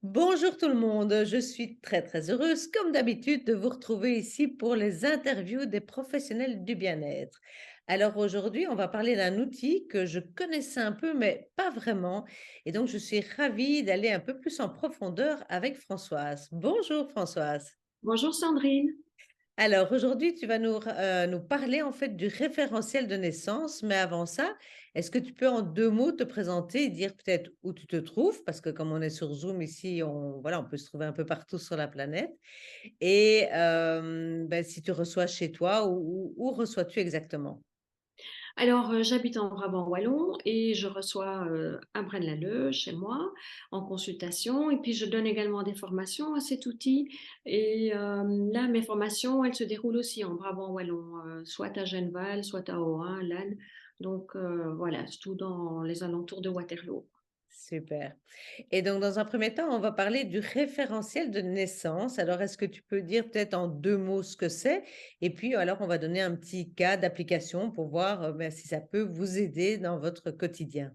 Bonjour tout le monde, je suis très heureuse, comme d'habitude, de vous retrouver ici pour les interviews des professionnels du bien-être. Alors aujourd'hui, on va parler d'un outil que je connaissais un peu, mais pas vraiment. Et donc, je suis ravie d'aller un peu plus en profondeur avec Françoise. Bonjour Françoise. Bonjour Sandrine. Alors aujourd'hui, tu vas nous parler en fait du référentiel de naissance, mais avant ça, est-ce que tu peux en 2 mots te présenter et dire peut-être où tu te trouves? Parce que comme on est sur Zoom ici, on peut se trouver un peu partout sur la planète et si tu reçois chez toi, où reçois-tu exactement? Alors, j'habite en Brabant wallon et je reçois à Braine-l'Alleud chez moi en consultation et puis je donne également des formations à cet outil et là mes formations elles se déroulent aussi en Brabant wallon, soit à Genneval, soit à Ohain, Lannes. Donc voilà, c'est tout dans les alentours de Waterloo. Super. Et donc, dans un premier temps, on va parler du référentiel de naissance. Alors, est-ce que tu peux dire peut-être en 2 mots ce que c'est? Et puis, alors, on va donner un petit cas d'application pour voir si ça peut vous aider dans votre quotidien.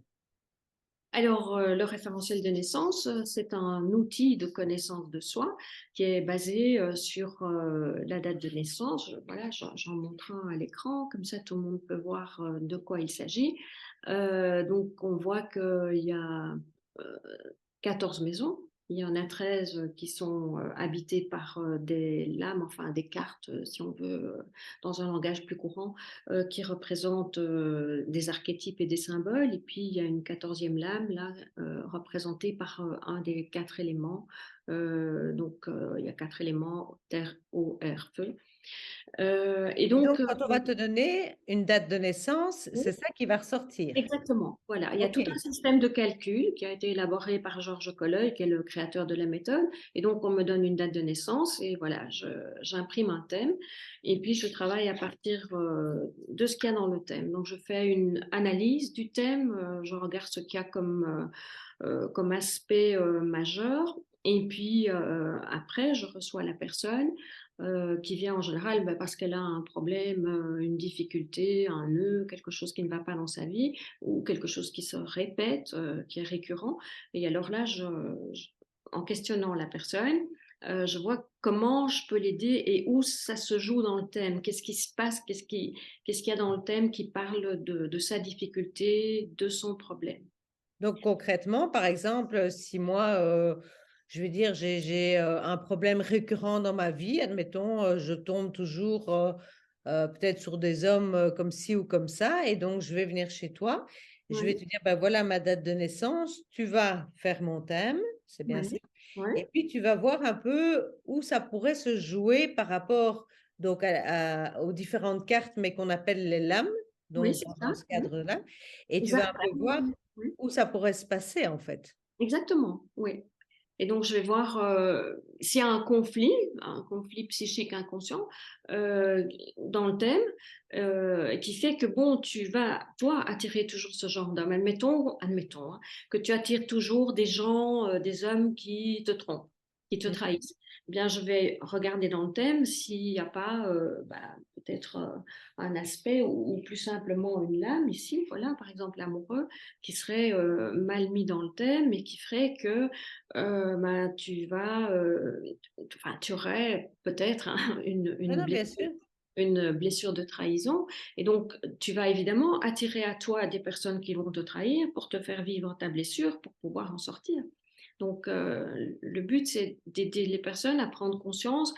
Alors, le référentiel de naissance, c'est un outil de connaissance de soi qui est basé sur la date de naissance. Voilà, j'en montre un à l'écran, comme ça tout le monde peut voir de quoi il s'agit. Donc, on voit qu'il y a euh, 14 maisons. Il y en a 13 qui sont habitées par des lames, enfin des cartes, si on veut, dans un langage plus courant, qui représentent des archétypes et des symboles. Et puis, il y a une 14e lame, là, représentée par un des 4 éléments. Il y a 4 éléments, terre, eau, air, feu. Et Et donc, donc, quand on va te donner une date de naissance, c'est ça qui va ressortir? exactement, voilà. Il y a tout un OK. système de calcul qui a été élaboré par Georges Colleuil, qui est le créateur de la méthode. Et donc, on me donne une date de naissance et voilà, j'imprime un thème et puis je travaille à partir de ce qu'il y a dans le thème. Donc, je fais une analyse du thème, je regarde ce qu'il y a comme aspect majeur. Et puis après, je reçois la personne qui vient en général parce qu'elle a un problème, une difficulté, un nœud, quelque chose qui ne va pas dans sa vie ou quelque chose qui se répète, qui est récurrent. Et alors là, en questionnant la personne, je vois comment je peux l'aider et où ça se joue dans le thème. Qu'est-ce qui se passe, qu'est-ce qu'il y a dans le thème qui parle de sa difficulté, de son problème. Donc concrètement, par exemple, si moi, je vais dire, j'ai un problème récurrent dans ma vie, admettons, je tombe toujours, peut-être sur des hommes, comme ci ou comme ça et donc je vais venir chez toi. Je vais Oui, te dire: «Ben, voilà ma date de naissance, tu vas faire mon thème», c'est bien ça? oui, oui. Et puis tu vas voir un peu où ça pourrait se jouer par rapport donc aux différentes cartes, mais qu'on appelle les lames, Oui, donc c'est dans ça. ce Oui. cadre-là et tu vas un peu voir Exactement. Oui. où ça pourrait se passer, en fait? Exactement, oui. Et donc, je vais voir s'il y a un conflit psychique inconscient dans le thème, qui fait que, bon, tu vas, toi, attirer toujours ce genre d'homme. Admettons hein, que tu attires toujours des gens, des hommes qui te trompent, qui te Mmh. trahissent. Eh bien, je vais regarder dans le thème s'il n'y a pas peut-être un aspect ou plus simplement une lame ici, voilà, par exemple l'amoureux, qui serait mal mis dans le thème et qui ferait que tu aurais peut-être hein, Non, non, bien sûr. une blessure de trahison. Et donc, tu vas évidemment attirer à toi des personnes qui vont te trahir pour te faire vivre ta blessure, pour pouvoir en sortir. Donc, le but, c'est d'aider les personnes à prendre conscience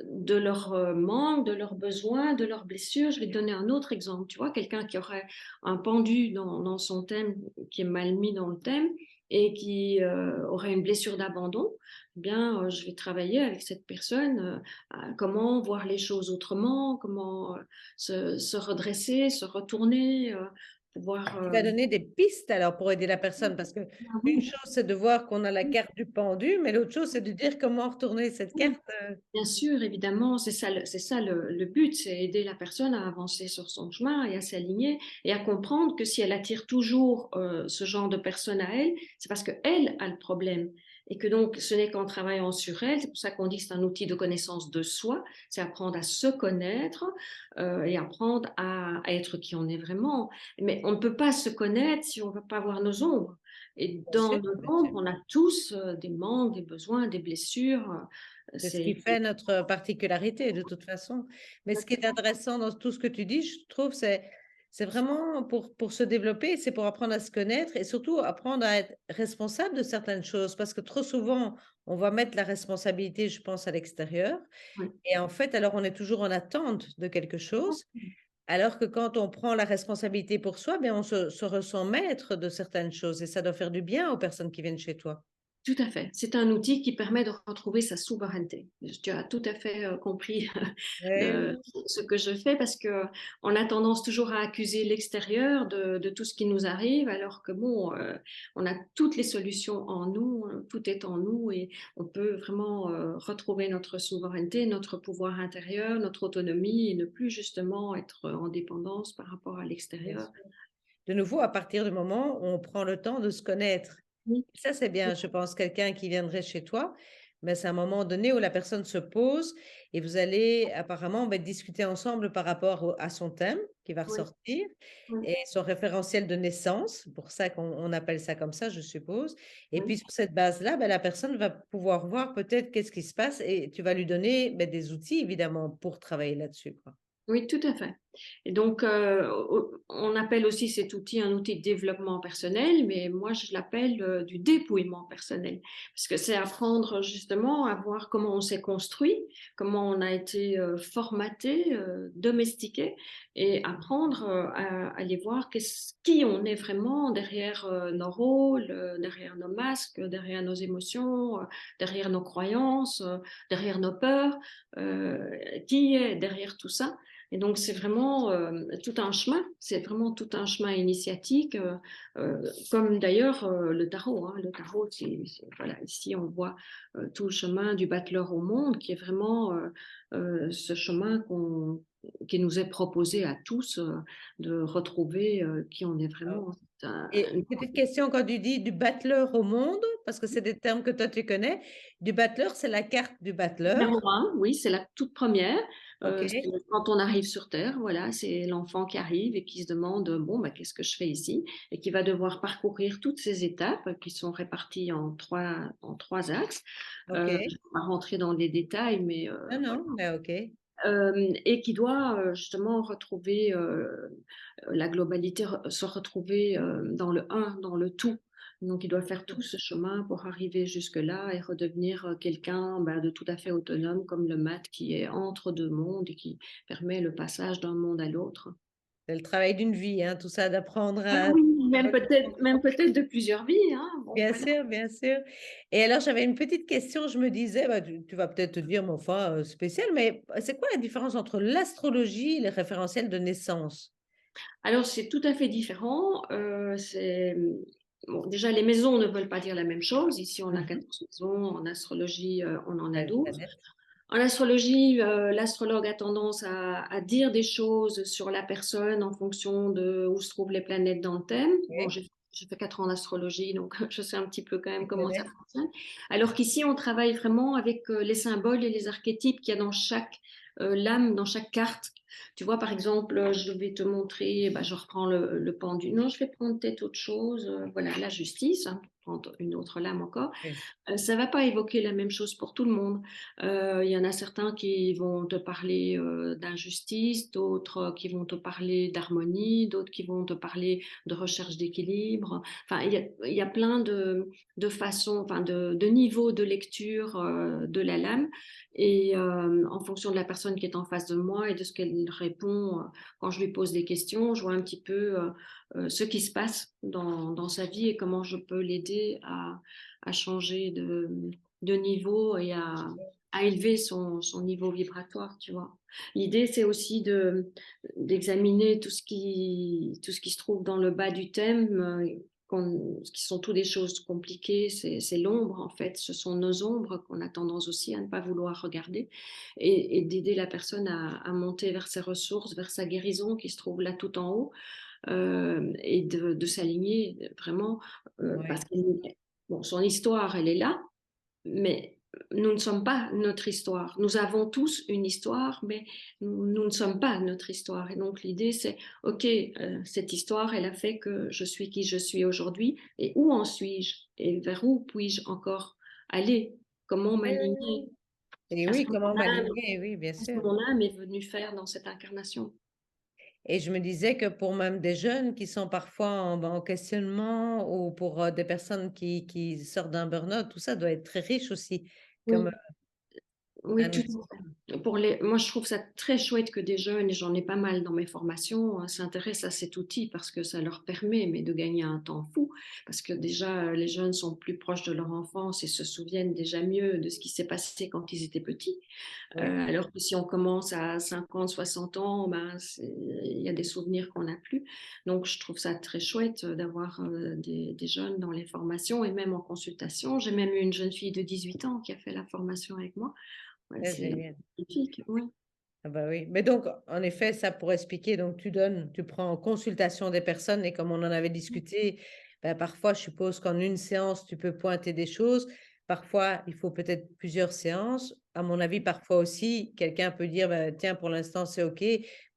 de leurs manques, de leurs besoins, de leurs blessures. Je vais te donner un autre exemple. Tu vois, quelqu'un qui aurait un pendu dans son thème, qui est mal mis dans le thème, et qui aurait une blessure d'abandon, eh bien, je vais travailler avec cette personne à comment voir les choses autrement, comment se redresser, se retourner, pouvoir. Tu vas donner des pistes alors pour aider la personne parce qu'une Ah oui, chose, c'est de voir qu'on a la carte du pendu, mais l'autre chose, c'est de dire comment retourner cette oui. carte, Bien sûr, évidemment, c'est ça le but, c'est aider la personne à avancer sur son chemin et à s'aligner et à comprendre que si elle attire toujours ce genre de personnes à elle, c'est parce qu'elle a le problème et que donc ce n'est qu'en travaillant sur elle, c'est pour ça qu'on dit que c'est un outil de connaissance de soi, c'est apprendre à se connaître et apprendre à être qui on est vraiment. Mais on ne peut pas se connaître si on ne veut pas voir nos ombres. Et Bien dans sûr, nos bien sûr. membres, on a tous des manques, des besoins, des blessures. C'est ce qui C'est fait notre particularité de toute façon. Mais ce qui est intéressant dans tout ce que tu dis, je trouve, c'est vraiment pour se développer, c'est pour apprendre à se connaître et surtout apprendre à être responsable de certaines choses. Parce que trop souvent, on va mettre la responsabilité, je pense, à l'extérieur. ouais. Et en fait, alors on est toujours en attente de quelque chose. Alors que quand on prend la responsabilité pour soi, ben on se ressent maître de certaines choses et ça doit faire du bien aux personnes qui viennent chez toi. Tout à fait. C'est un outil qui permet de retrouver sa souveraineté. Tu as tout à fait compris Eh oui. ce que je fais parce que on a tendance toujours à accuser l'extérieur de tout ce qui nous arrive, alors que bon, on a toutes les solutions en nous, tout est en nous et on peut vraiment retrouver notre souveraineté, notre pouvoir intérieur, notre autonomie et ne plus justement être en dépendance par rapport à Bien l'extérieur. sûr. De nouveau, à partir du moment où on prend le temps de se connaître. Oui, Ça, c'est bien, je pense, quelqu'un qui viendrait chez toi, mais c'est un moment donné où la personne se pose et vous allez apparemment discuter ensemble par rapport à son thème qui va oui, ressortir oui, et son référentiel de naissance, pour ça qu'on appelle ça comme ça, je suppose. Et oui. puis sur cette base-là, la personne va pouvoir voir peut-être qu'est-ce qui se passe et tu vas lui donner des outils, évidemment, pour travailler là-dessus, quoi. Oui, tout à fait. Et donc, on appelle aussi cet outil un outil de développement personnel, mais moi, je l'appelle du dépouillement personnel, parce que c'est apprendre justement à voir comment on s'est construit, comment on a été formaté, domestiqué, et apprendre à aller voir qui on est vraiment derrière nos rôles, derrière nos masques, derrière nos émotions, derrière nos croyances, derrière nos peurs, qui est derrière tout ça. Et donc, c'est vraiment tout un chemin, c'est vraiment tout un chemin initiatique, comme d'ailleurs le tarot. Hein. Le tarot, voilà, ici, on voit tout le chemin du battleur au monde, qui est vraiment ce chemin qui nous est proposé à tous de retrouver qui on est Alors, vraiment. et une petite question quand tu dis du battleur au monde, parce que c'est des termes que toi tu connais. Du battleur, c'est la carte du battleur. Numéro un, oui, c'est la toute première. OK. C'est quand on arrive sur Terre, voilà, c'est l'enfant qui arrive et qui se demande, bon, bah, qu'est-ce que je fais ici? Et qui va devoir parcourir toutes ces étapes qui sont réparties en trois axes. Je OK. ne vais pas rentrer dans les détails, mais Non, voilà. non, mais OK. Et qui doit justement retrouver la globalité, se retrouver dans le un, dans le tout. Donc, il doit faire tout ce chemin pour arriver jusque-là et redevenir quelqu'un de tout à fait autonome, comme le mat qui est entre deux mondes et qui permet le passage d'un monde à l'autre. C'est le travail d'une vie, hein, tout ça, d'apprendre Ah à oui, évoluer. même peut-être de plusieurs vies, hein. Bon, Bien voilà. sûr, bien sûr. Et alors, j'avais une petite question. Je me disais, tu vas peut-être te dire, mais enfin, spécial, mais c'est quoi la différence entre l'astrologie et les référentiels de naissance? Alors, c'est tout à fait différent. Bon, déjà, les maisons ne veulent pas dire la même chose. Ici, on a Mhm. 14 maisons. En astrologie, on en a Ouais, 12. planète. En astrologie, l'astrologue a tendance à dire des choses sur la personne en fonction de où se trouvent les planètes dans le thème. Bon, OK. j'ai fait 4 ans d'astrologie, donc je sais un petit peu quand même Tu comment ça connais? fonctionne. Alors qu'ici, on travaille vraiment avec les symboles et les archétypes qu'il y a dans chaque lame, dans chaque carte. Tu vois, par exemple, je vais te montrer, je reprends le pendule. Non, je vais prendre peut-être autre chose. Voilà, la justice, hein, prendre une autre lame encore. Oui. Ça va pas évoquer la même chose pour tout le monde. Il y en a certains qui vont te parler d'injustice, d'autres qui vont te parler d'harmonie, d'autres qui vont te parler de recherche d'équilibre. Enfin, il y a plein de façons, enfin, de niveaux de lecture de la lame. Et en fonction de la personne qui est en face de moi et de ce qu'elle répond quand je lui pose des questions, je vois un petit peu ce qui se passe dans sa vie et comment je peux l'aider à changer de niveau et à élever son niveau vibratoire, tu vois. L'idée, c'est aussi d'examiner tout ce qui se trouve dans le bas du thème, qui sont toutes des choses compliquées, c'est l'ombre en fait, ce sont nos ombres qu'on a tendance aussi à ne pas vouloir regarder et d'aider la personne à monter vers ses ressources, vers sa guérison qui se trouve là tout en haut et de s'aligner vraiment parce Oui. que bon, son histoire, elle est là, mais nous ne sommes pas notre histoire. Nous avons tous une histoire, mais nous ne sommes pas notre histoire. Et donc l'idée, c'est, OK, cette histoire, elle a fait que je suis qui je suis aujourd'hui, et où en suis-je? Et vers où puis-je encore aller? Comment m'aligner Et à ce oui, que comment mon âme, m'aligner? Oui, bien à ce que sûr. mon âme est venue faire dans cette incarnation? Et je me disais que pour même des jeunes qui sont parfois en questionnement ou pour des personnes qui sortent d'un burn-out, tout ça doit être très riche aussi comme Oui. Oui, tout un à fait. Moi, je trouve ça très chouette que des jeunes, et j'en ai pas mal dans mes formations, s'intéressent à cet outil parce que ça leur permet de gagner un temps fou. Parce que déjà, les jeunes sont plus proches de leur enfance et se souviennent déjà mieux de ce qui s'est passé quand ils étaient petits. oui, Alors que si on commence à 50, 60 ans, ben, il y a des souvenirs qu'on n'a plus. Donc, je trouve ça très chouette d'avoir des jeunes dans les formations et même en consultation. J'ai même eu une jeune fille de 18 ans qui a fait la formation avec moi. Ouais, c'est c'est génial. magnifique, oui. Ah bah oui. Mais donc, en effet, ça pour expliquer, donc tu prends en consultation des personnes et comme on en avait discuté, ben, parfois, je suppose qu'en une séance, tu peux pointer des choses. Parfois, il faut peut-être plusieurs séances. À mon avis, parfois aussi, quelqu'un peut dire, ben, tiens, pour l'instant, c'est OK,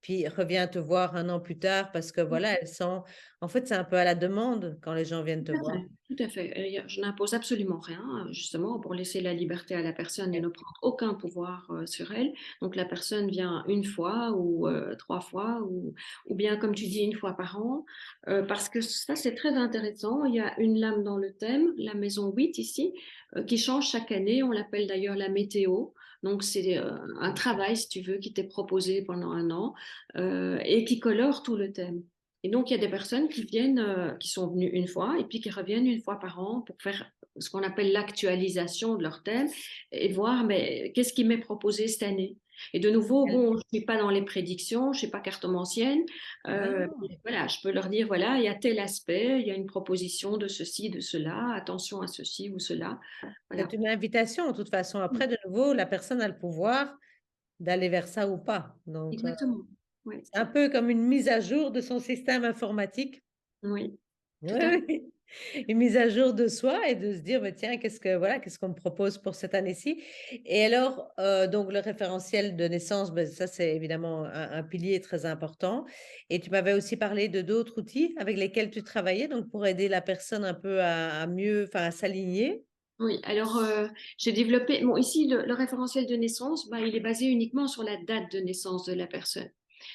puis reviens te voir un an plus tard parce que voilà, elles sont... En fait, c'est un peu à la demande quand les gens viennent te Tout à voir. fait, tout à fait. Je n'impose absolument rien, justement, pour laisser la liberté à la personne et Ouais. ne prendre aucun pouvoir sur elle. Donc la personne vient une fois ou 3 fois, ou bien, comme tu dis, une fois par an, parce que ça, c'est très intéressant. Il y a une lame dans le thème, la maison 8 ici, qui change chaque année. On l'appelle d'ailleurs la météo. Donc c'est un travail, si tu veux, qui t'est proposé pendant un an et qui colore tout le thème. Et donc, il y a des personnes qui viennent, qui sont venues une fois et puis qui reviennent une fois par an pour faire ce qu'on appelle l'actualisation de leur thème et voir mais qu'est-ce qui m'est proposé cette année. Et de nouveau, bon, je ne suis pas dans les prédictions, je ne suis pas cartomancienne. Non, Mais non. voilà, je peux leur dire, voilà, il y a tel aspect, il y a une proposition de ceci, de cela, attention à ceci ou cela. C'est Voilà. une invitation, de toute façon. Après, de nouveau, la personne a le pouvoir d'aller vers ça ou pas. Donc, Exactement. Oui, c'est un peu comme une mise à jour de son système informatique. oui, tout à fait. Ouais, oui. Une mise à jour de soi et de se dire, bah, tiens, qu'est-ce qu'on me propose pour cette année-ci? Et alors, donc, le référentiel de naissance, ben, ça, c'est évidemment un pilier très important. Et tu m'avais aussi parlé de d'autres outils avec lesquels tu travaillais, donc pour aider la personne un peu à mieux, enfin, à s'aligner. Oui, alors j'ai développé, bon, ici le référentiel de naissance, bah, il est basé uniquement sur la date de naissance de la personne.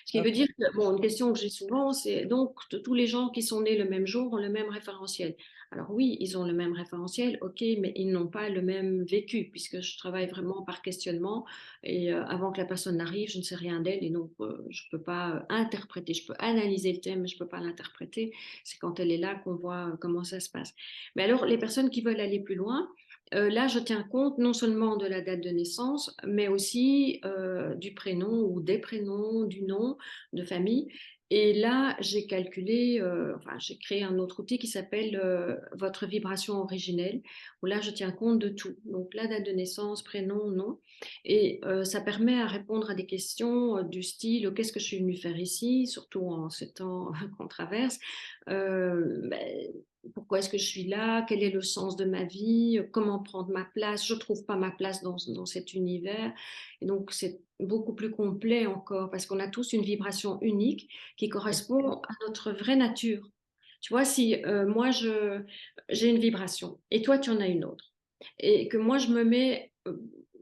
Ce qui veut OK. dire que, bon, une question que j'ai souvent, c'est donc tous les gens qui sont nés le même jour ont le même référentiel. Alors oui, ils ont le même référentiel, ok, mais ils n'ont pas le même vécu, puisque je travaille vraiment par questionnement et avant que la personne n'arrive, je ne sais rien d'elle et donc je ne peux pas interpréter, je peux analyser le thème, mais je ne peux pas l'interpréter. C'est quand elle est là qu'on voit comment ça se passe. Mais alors, les personnes qui veulent aller plus loin, là, je tiens compte non seulement de la date de naissance, mais aussi du prénom ou des prénoms, du nom de famille. Et là, j'ai calculé, enfin, j'ai créé un autre outil qui s'appelle votre vibration originelle, où là, je tiens compte de tout. Donc, la date de naissance, prénom, nom. Et ça permet à répondre à des questions du style, qu'est-ce que je suis venue faire ici, surtout en ce temps qu'on traverse. Ben, pourquoi est-ce que je suis là? Quel est le sens de ma vie? Comment prendre ma place? Je ne trouve pas ma place dans cet univers. Et donc, c'est beaucoup plus complet encore parce qu'on a tous une vibration unique qui correspond à notre vraie nature. Tu vois, si moi, j'ai une vibration et toi, tu en as une autre, et que moi, je me mets,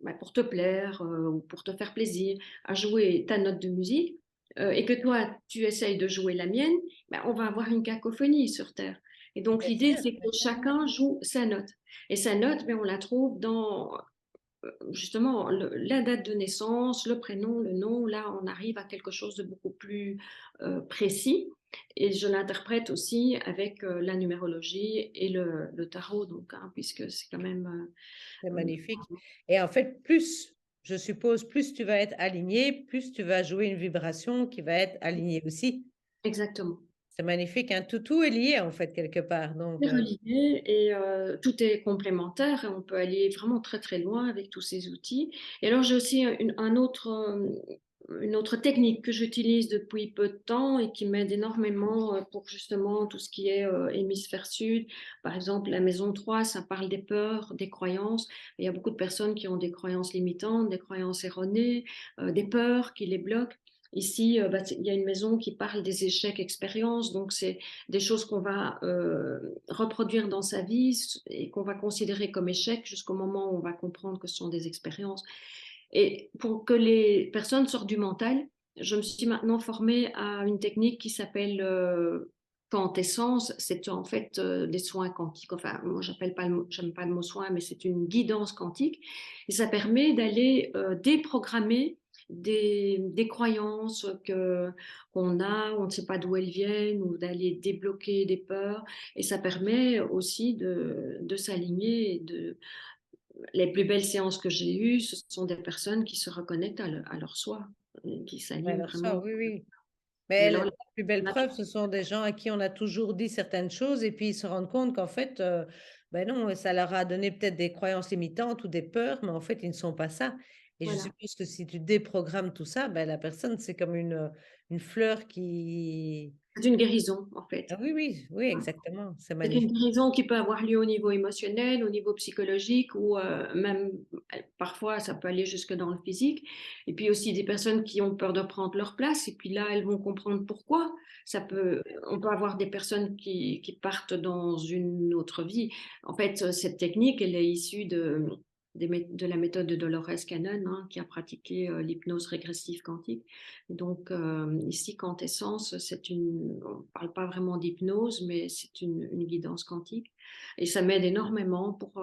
bah, pour te plaire ou pour te faire plaisir, à jouer ta note de musique, et que toi, tu essayes de jouer la mienne, bah, on va avoir une cacophonie sur Terre. Et donc, Bien l'idée, sûr, c'est bien que sûr. chacun joue sa note. Et sa note, ben, on la trouve dans justement la date de naissance, le prénom, le nom. Là, on arrive à quelque chose de beaucoup plus précis. Et je l'interprète aussi avec la numérologie et le tarot, donc, hein, puisque c'est quand même. C'est Euh, magnifique. Et en fait, plus, je suppose, plus tu vas être aligné, plus tu vas jouer une vibration qui va être alignée aussi. exactement. C'est magnifique, hein. Tout est lié, en fait, quelque part. Donc, C'est relié et tout est complémentaire et on peut aller vraiment très très loin avec tous ces outils. Et alors j'ai aussi un autre une autre technique que j'utilise depuis peu de temps et qui m'aide énormément pour justement tout ce qui est hémisphère sud. Par exemple, la maison 3, ça parle des peurs, des croyances. Il y a beaucoup de personnes qui ont des croyances limitantes, des croyances erronées, des peurs qui les bloquent. Ici, il y a une maison qui parle des échecs expériences, donc c'est des choses qu'on va reproduire dans sa vie et qu'on va considérer comme échecs jusqu'au moment où on va comprendre que ce sont des expériences. Et pour que les personnes sortent du mental, je me suis maintenant formée à une technique qui s'appelle quantessence. C'est en fait des soins quantiques. Enfin, moi, j'aime pas le mot soin, mais c'est une guidance quantique. Et ça permet d'aller déprogrammer des croyances qu'on a, on ne sait pas d'où elles viennent, ou d'aller débloquer des peurs. Et ça permet aussi de s'aligner et les plus belles séances que j'ai eues, ce sont des personnes qui se reconnectent à leur soi, qui Ouais, s'alignent alors ça, vraiment. oui, oui. Et Mais alors, la plus belle preuve, ce sont des gens à qui on a toujours dit certaines choses et puis ils se rendent compte qu'en fait, ben non, ça leur a donné peut-être des croyances limitantes ou des peurs, mais en fait, ils ne sont pas ça. Et je voilà. suppose que si tu déprogrammes tout ça, ben la personne, c'est comme une fleur qui... C'est une guérison, en fait. Ah oui, oui, oui, exactement. C'est C'est une magnifique. guérison qui peut avoir lieu au niveau émotionnel, au niveau psychologique ou même parfois ça peut aller jusque dans le physique. Et puis aussi des personnes qui ont peur de prendre leur place et puis là elles vont comprendre pourquoi. On peut avoir des personnes qui partent dans une autre vie. En fait, cette technique, elle est issue de la méthode de Dolores Cannon, hein, qui a pratiqué l'hypnose régressive quantique. Donc ici, Quantessence, on ne parle pas vraiment d'hypnose, mais c'est une guidance quantique. Et ça m'aide énormément pour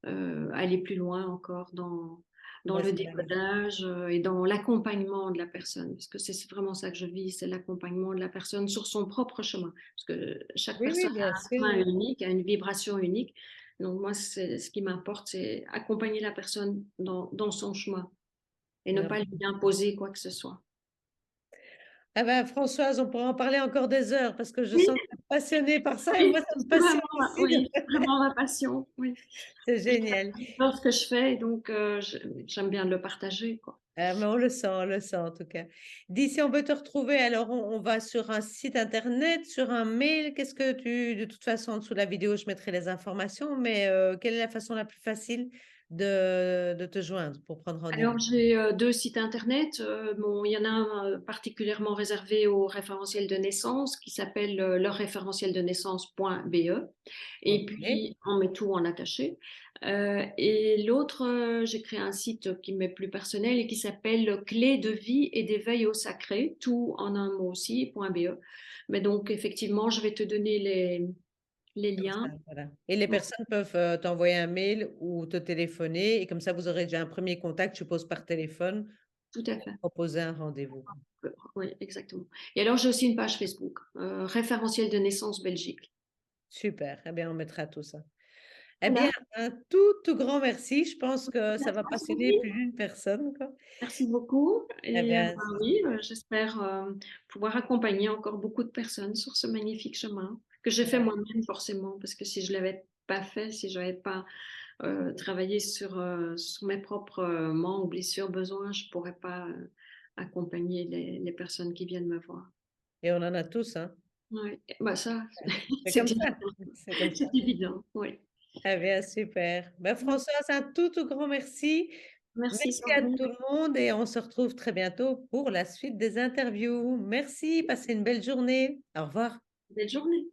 aller plus loin encore dans Ben, le c'est magnifique. décodage et dans l'accompagnement de la personne. Parce que c'est vraiment ça que je vis, c'est l'accompagnement de la personne sur son propre chemin. Parce que chaque Oui, oui, personne bien a un sûr. chemin unique, a une vibration unique. Donc moi, ce qui m'importe, c'est accompagner la personne dans son chemin et ne Ah pas lui ben, imposer quoi que ce soit. ah ben, Françoise, on pourra en parler encore des heures parce que je Oui, sens que tu es passionnée par ça et moi, oui, ça me c'est passionne vraiment, aussi. oui, c'est vraiment ma passion. Oui. C'est Et génial. j'adore ce que je fais, donc j'aime bien le partager, quoi. Mais on le sent en tout cas. Dis si on veut te retrouver, alors on va sur un site internet, sur un mail. Qu'est-ce que tu, de toute façon, sous la vidéo, je mettrai les informations, mais quelle est la façon la plus facile de te joindre pour prendre rendez-vous? Alors, j'ai deux sites internet. Bon, il y en a un particulièrement réservé au référentiel de naissance qui s'appelle leurréférentieldenaissance.be. Et Ok, puis, on met tout en attaché. Et l'autre, j'ai créé un site qui m'est plus personnel et qui s'appelle Clé de vie et d'éveil au sacré, tout en un mot aussi, .be. Mais donc, effectivement, je vais te donner les comme ça, liens. voilà. Et les personnes peuvent t'envoyer un mail ou te téléphoner, et comme ça, vous aurez déjà un premier contact, je suppose, par téléphone, Tout à pour fait. proposer un rendez-vous. Oui, exactement. Et alors, j'ai aussi une page Facebook, référentiel de naissance Belgique. Super, eh bien, on mettra tout ça. Eh bien, Voilà. un tout, tout grand merci. Je pense que ça va Merci, passionner Sylvie. plus d'une personne, quoi. Merci beaucoup. Eh Et bien, ben oui, j'espère pouvoir accompagner encore beaucoup de personnes sur ce magnifique chemin que j'ai fait ouais. moi-même forcément, parce que si je l'avais pas fait, si je n'avais pas travaillé sur mes propres manques, blessures, besoins, je pourrais pas accompagner les personnes qui viennent me voir. Et on en a tous, hein. Ouais. Bah ça, C'est c'est comme ça. évident. C'est comme ça. C'est évident. Oui. Eh bien, super. Ben, Françoise, un tout, tout grand merci. Merci Merci à Sandrine. tout le monde et on se retrouve très bientôt pour la suite des interviews. Merci, passez une belle journée. Au revoir. Belle journée.